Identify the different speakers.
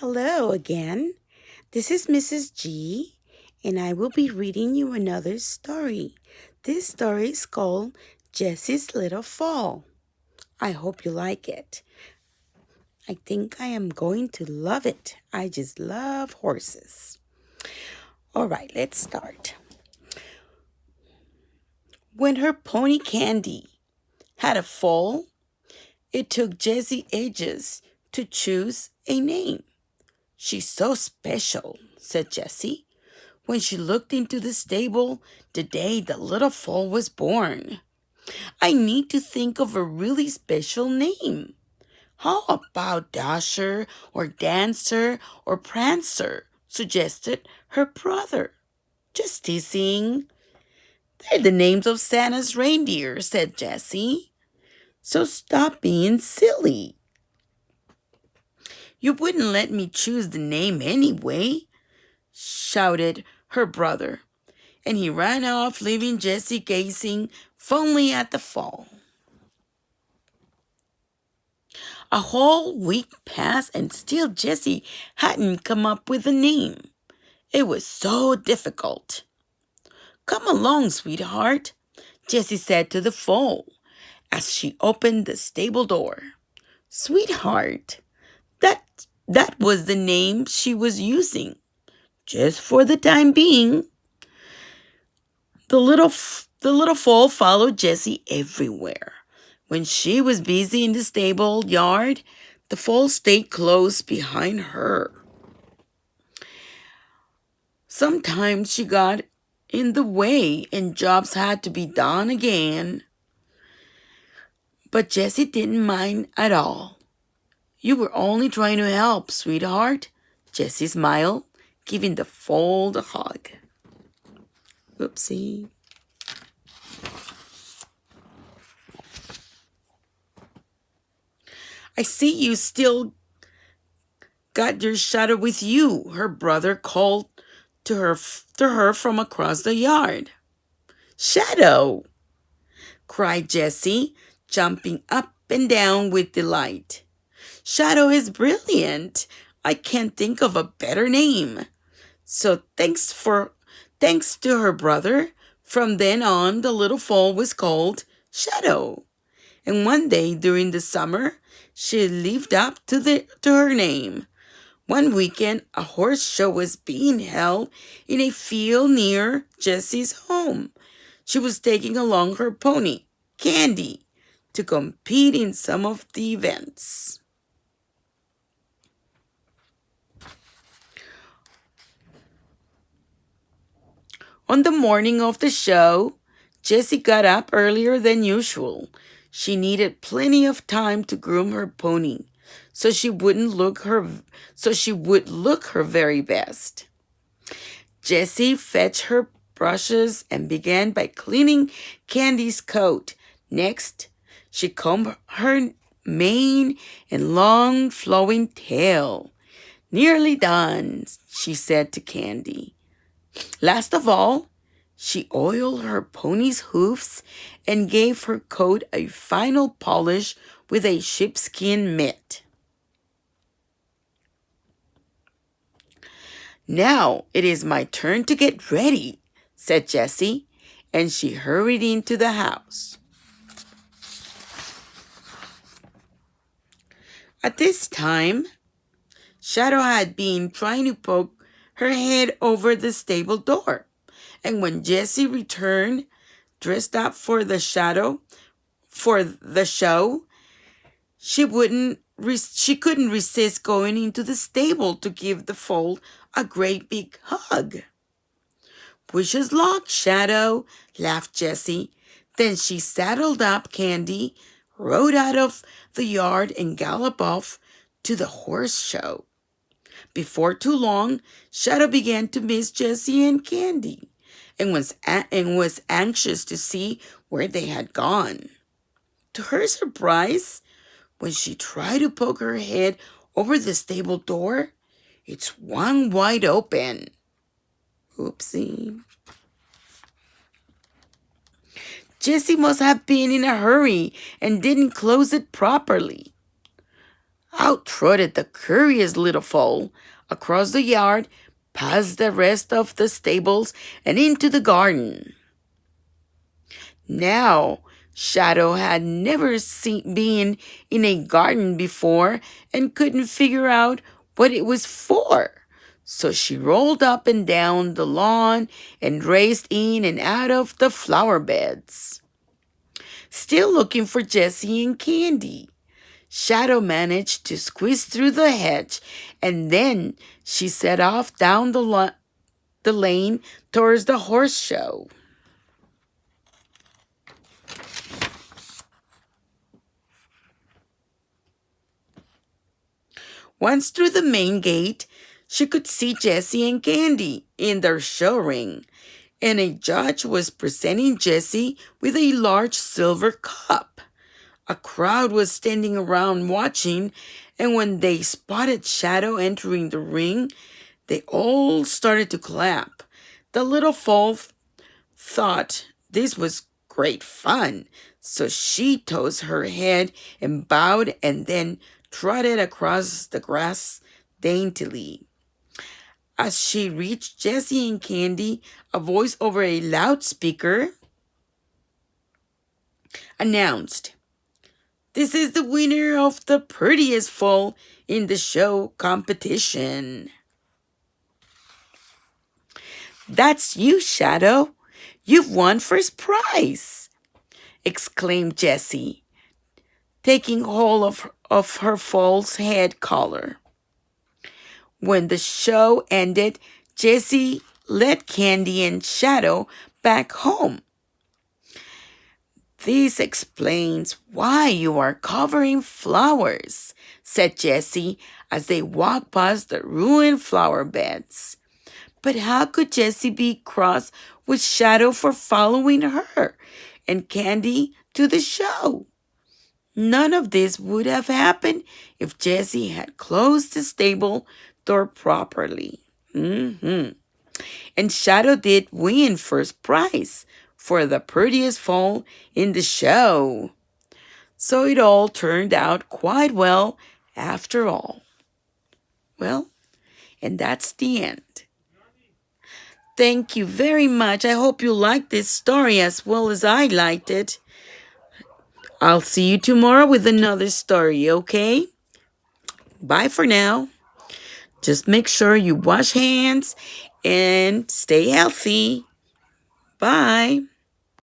Speaker 1: Hello again. This is Mrs. G, and I will be reading you another story. This story is called Jessie's Little Foal. I hope you like it. I think I am going to love it. I just love horses. All right, let's start. When her pony Candy had a foal, it took Jessie ages to choose a name. "She's so special," said Jessie, when she looked into the stable the day the little foal was born. "I need to think of a really special name. How about Dasher or Dancer or Prancer?" suggested her brother. "Just teasing. They're the names of Santa's reindeer," said Jessie. "So stop being silly." "You wouldn't let me choose the name anyway," shouted her brother, and he ran off, leaving Jessie gazing fondly at the foal. A whole week passed, and still Jessie hadn't come up with a name. It was so difficult. "Come along, sweetheart," Jessie said to the foal as she opened the stable door. Sweetheart, that was the name she was using, just for the time being. The little foal followed Jessie everywhere. When she was busy in the stable yard, the foal stayed close behind her. Sometimes she got in the way and jobs had to be done again. But Jessie didn't mind at all. "You were only trying to help, sweetheart," Jessie smiled, giving the foal a hug. Oopsie. "I see you still got your shadow with you," her brother called to her from across the yard. "Shadow!" cried Jessie, jumping up and down with delight. "Shadow is brilliant. I can't think of a better name." So thanks to her brother, from then on the little foal was called Shadow. And one day during the summer, she lived up to her name. One weekend, a horse show was being held in a field near Jessie's home. She was taking along her pony, Candy, to compete in some of the events. On the morning of the show, Jessie got up earlier than usual. She needed plenty of time to groom her pony, so she would look her very best. Jessie fetched her brushes and began by cleaning Candy's coat. Next, she combed her mane and long flowing tail. "Nearly done," she said to Candy. Last of all, she oiled her pony's hoofs and gave her coat a final polish with a sheepskin mitt. "Now it is my turn to get ready," said Jessie, and she hurried into the house. At this time, Shadow had been trying to poke her head over the stable door. And when Jessie returned, dressed up for the show, she couldn't resist going into the stable to give the foal a great big hug. "Wish us luck, Shadow," laughed Jessie. Then she saddled up Candy, rode out of the yard, and galloped off to the horse show. Before too long, Shadow began to miss Jessie and Candy and was anxious to see where they had gone. To her surprise, when she tried to poke her head over the stable door, it swung wide open. Oopsie. Jessie must have been in a hurry and didn't close it properly. Out trotted the curious little foal across the yard, past the rest of the stables, and into the garden. Now, Shadow had never been in a garden before and couldn't figure out what it was for. So she rolled up and down the lawn and raced in and out of the flower beds, still looking for Jessie and Candy. Shadow managed to squeeze through the hedge, and then she set off down the lane towards the horse show. Once through the main gate, she could see Jessie and Candy in their show ring, and a judge was presenting Jessie with a large silver cup. A crowd was standing around watching, and when they spotted Shadow entering the ring, they all started to clap. The little foal thought this was great fun, so she tossed her head and bowed and then trotted across the grass daintily. As she reached Jessie and Candy, a voice over a loudspeaker announced, "This is the winner of the prettiest foal in the show competition." "That's you, Shadow. You've won first prize," exclaimed Jessie, taking hold of her foal's head collar. When the show ended, Jessie led Candy and Shadow back home. "This explains why you are covering flowers," said Jessie as they walked past the ruined flower beds. But how could Jessie be cross with Shadow for following her and Candy to the show? None of this would have happened if Jessie had closed the stable door properly. And Shadow did win first prize for the prettiest foal in the show. So it all turned out quite well after all. Well, and that's the end. Thank you very much. I hope you liked this story as well as I liked it. I'll see you tomorrow with another story, okay? Bye for now. Just make sure you wash hands and stay healthy. Bye.